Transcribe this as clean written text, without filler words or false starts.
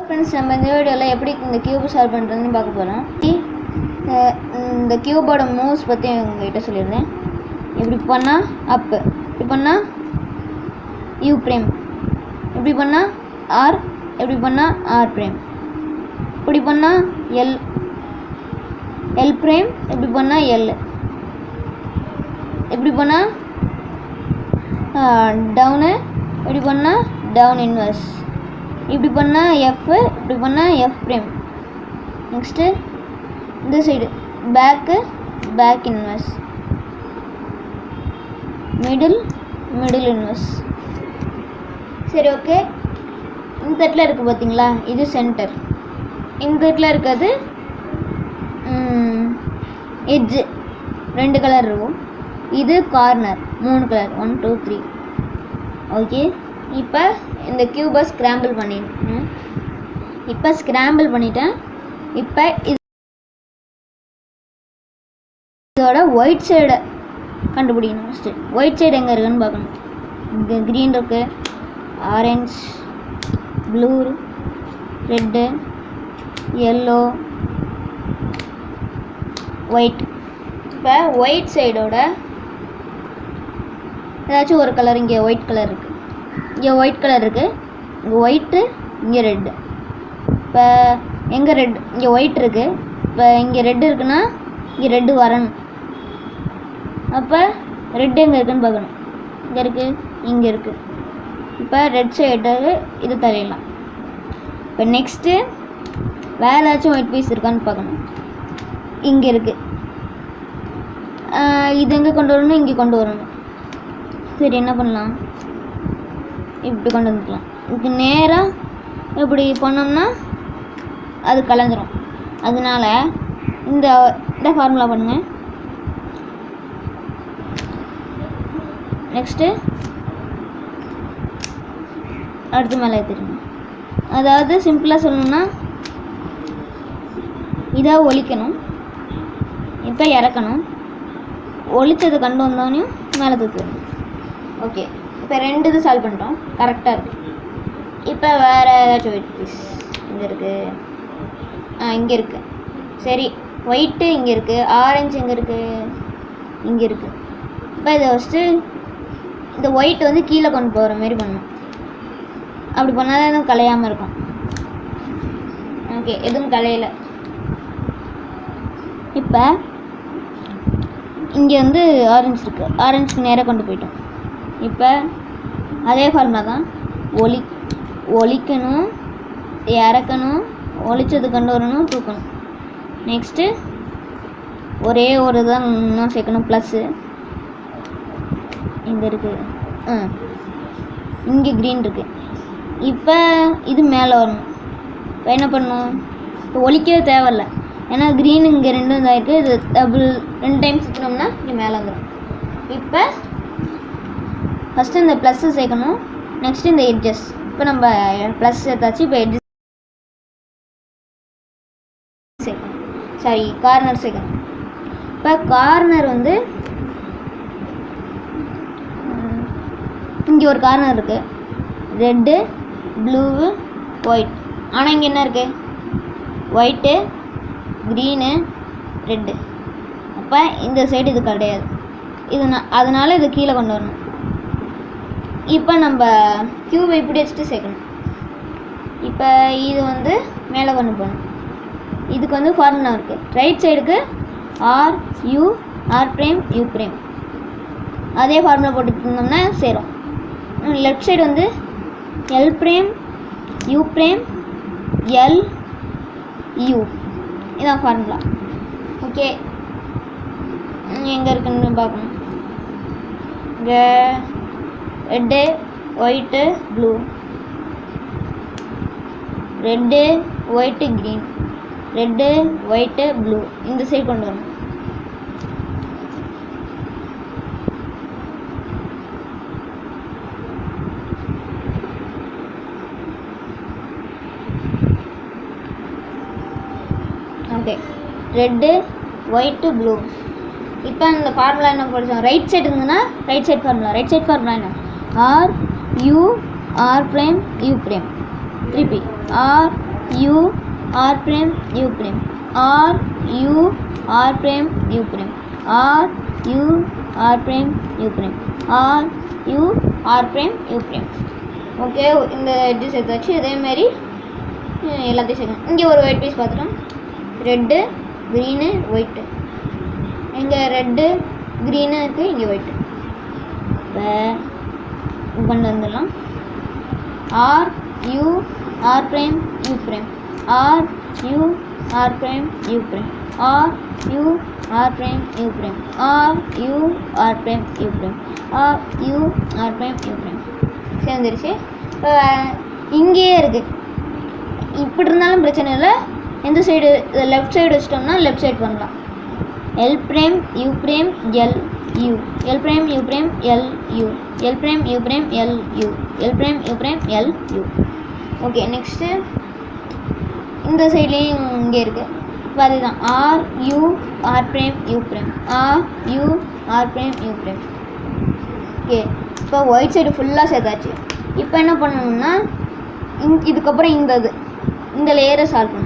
Friends, நம்ம இந்த வீடியோவில் எப்படி இந்த கியூப் சால்வ் பண்ணுறதுன்னு பார்க்க போகிறோம். இந்த கியூபோட மூவ்ஸ் பற்றி உங்கள்கிட்ட சொல்லியிருந்தேன். இப்படி பண்ணால் அப்பு, இப்படி பண்ணால் யூ பிரேம், இப்படி பண்ணால் ஆர், எப்படி பண்ணால் ஆர் பிரேம், இப்படி பண்ணால் எல், எல் பிரேம், எப்படி பண்ணால் எல், எப்படி பண்ணால் டவுனு, எப்படி பண்ணால் டவுன் இன்வர்ஸ், இப்படி பண்ணால் எஃப், இப்படி பண்ணால் எஃப் பிரேம். நெக்ஸ்ட்டு இந்த side back, back inverse, middle, middle inverse. சரி, ஓகே. இந்த இடத்துல இருக்குது பார்த்தீங்களா, இது சென்டர். இந்த இடத்துல இருக்கிறது எட்ஜு, 2 கலர் இருக்கும். இது கார்னர், 3 கலர், 1 2 3. ஓகே, இப்போ இந்த கியூபை ஸ்க்ராம்பிள் பண்ணிட்டேன். இப்போ இதோட ஒயிட் சைடை கண்டுபிடிக்கணும். ஃபஸ்ட்டு ஒயிட் சைடு எங்கே இருக்குன்னு பார்க்கணும். இங்கே க்ரீன் இருக்குது, orange, blue, red, yellow, white. இப்போ ஒயிட் சைடோட ஏதாச்சும் ஒரு கலர், இங்கே ஒயிட் கலர் இருக்குது, இங்கே ஒயிட் கலர் இருக்குது, இங்கே ஒயிட்டு, இங்கே ரெட்டு. இப்போ எங்கே ரெட், இங்கே ஒயிட் இருக்குது, இப்போ இங்கே ரெட்டு இருக்குன்னா இங்கே ரெட்டு வரணும். அப்போ ரெட்டு எங்கே இருக்குதுன்னு பார்க்கணும். இங்கே இருக்குது, இங்கே இருக்குது. இப்போ ரெட் சைடு இது தள்ளிடலாம். இப்போ நெக்ஸ்ட்டு வேறு ஏதாச்சும் ஒயிட் பீஸ் இருக்கான்னு பார்க்கணும். இங்கே இருக்குது, இது எங்கே கொண்டு வரணும், இங்கே கொண்டு வரணும். சரி, என்ன பண்ணலாம், இப்படி கொண்டு வந்துக்கலாம். இதுக்கு நேராக இப்படி பண்ணோம்னா அது கலந்துரும். அதனால இந்த ஃபார்முலா பண்ணுங்கள். நெக்ஸ்ட்டு அடுத்து மேலே ஏற்றிடுங்க. அதாவது சிம்பிளாக சொல்லணும்னா இதை ஒலிக்கணும், இப்போ இறக்கணும், ஒலிச்சதை கண்டு வந்தோடனையும் மேலே தூக்கணும். ஓகே, இப்போ 2 இது சால்வ் பண்ணிட்டோம், கரெக்டாக இருக்குது. இப்போ வேறு ஏதாச்சும் ஒயிட் பீஸ் இங்கே இருக்குது, இங்கே இருக்குது. சரி, ஒயிட்டு இங்கே இருக்குது, ஆரஞ்சு எங்கே இருக்குது, இங்கே இருக்குது. இப்போ இதை ஃபஸ்ட்டு இந்த ஒயிட் வந்து கீழே கொண்டு போகிற மாதிரி பண்ணணும். அப்படி பண்ணால் தான் எதுவும் கலையாமல் இருக்கும். ஓகே, எதுவும் கலையலை. இப்போ இங்கே வந்து ஆரஞ்சு இருக்குது, ஆரஞ்சுக்கு நேராக கொண்டு போயிட்டோம். இப்போ அதே ஃபார்முலா தான், ஒலிக்கணும், இறக்கணும், ஒலிச்சது கொண்டு வரணும், தூக்கணும். நெக்ஸ்ட்டு ஒரே ஒரு தான் இன்னும் சேர்க்கணும், ப்ளஸ்ஸு இங்கே இருக்குது, இங்கே க்ரீன் இருக்குது. இப்போ இது மேலே வரணும். இப்போ என்ன பண்ணணும், இப்போ ஒலிக்கவே தேவையில்லை, ஏன்னா க்ரீன் இங்கே 2 இதாகிருக்கு. இது டபுள் 2 டைம் சுற்றினோம்னா இங்கே மேலே வந்துடும். இப்போ ஃபஸ்ட்டு இந்த ப்ளஸ்ஸு சேர்க்கணும், நெக்ஸ்ட்டு இந்த எட்ஜஸ். இப்போ நம்ம ப்ளஸ் சேர்த்தாச்சு, இப்போ எட்ஜஸ் சேர்க்கணும், சாரி கார்னர் சேர்க்கணும். இப்போ கார்னர் வந்து இங்கே ஒரு கார்னர் இருக்குது, ரெட்டு, ப்ளூவு, ஒயிட். ஆனால் இங்கே என்ன இருக்குது, ஒயிட்டு, க்ரீனு, ரெட்டு. அப்போ இந்த சைடு இது கிடையாது, இது அதனால் இது கீழே கொண்டு வரணும். இப்போ நம்ம கியூபை இப்படி வச்சுட்டு சேர்க்கணும். இப்போ இது வந்து மேலே கொண்டு போகணும். இதுக்கு வந்து ஃபார்முலா இருக்குது. ரைட் சைடுக்கு R U, R prime, U prime. அதே ஃபார்முலா போட்டுட்டு இருந்தோம்னா சேரும். லெஃப்ட் சைடு வந்து L prime, U prime, L, U. இதான் ஃபார்முலா. ஓகே, எங்கே இருக்குன்னு பார்க்கணும். இங்கே red, white, blue, red, white, green, red, white, blue. இந்த சைடு கொண்டு வரணும். Okay, red, white, blue. இப்போ இந்த ஃபார்முலா என்ன படித்தோம், ரைட் சைடு இருந்ததுன்னா right side formula. Right side formula என்ன, R U, R prime, U prime. திருப்பி R U R prime U prime R U R prime U prime R U R prime U prime R U R prime U prime. Okay, இந்த edge சேர்த்தாச்சு. இதேமாரி எல்லாத்தையும் சேர்க்கணும். இங்கே ஒரு white piece பார்த்துட்டோம். Red green white. இங்கே red green இருக்குது, இங்கே ஒயிட்டு. இப்போ கொண்டு வந்துடலாம். R U R prime U prime R U R prime U prime R U R prime U prime R U R prime U prime R U R prime U prime சேர்ந்துருச்சு. இப்போ இங்கேயே இருக்குது. இப்படி இருந்தாலும் பிரச்சனை இல்லை. எந்த சைடு லெஃப்ட் சைடு வச்சிட்டோம்னா லெஃப்ட் சைடு பண்ணலாம். L prime U prime L U L prime U prime L U L prime U prime L U L prime U prime L U. Okay, next இந்த சைட்லேயும் இங்கே இருக்குது. இப்போ அதுதான் R U R prime U prime R U R prime U prime. Okay, இப்போ white side ஃபுல்லாக சேர்த்தாச்சு. இப்போ என்ன பண்ணணும்னா இதுக்கப்புறம் இந்த லேயரை சால்வ் பண்ணணும்.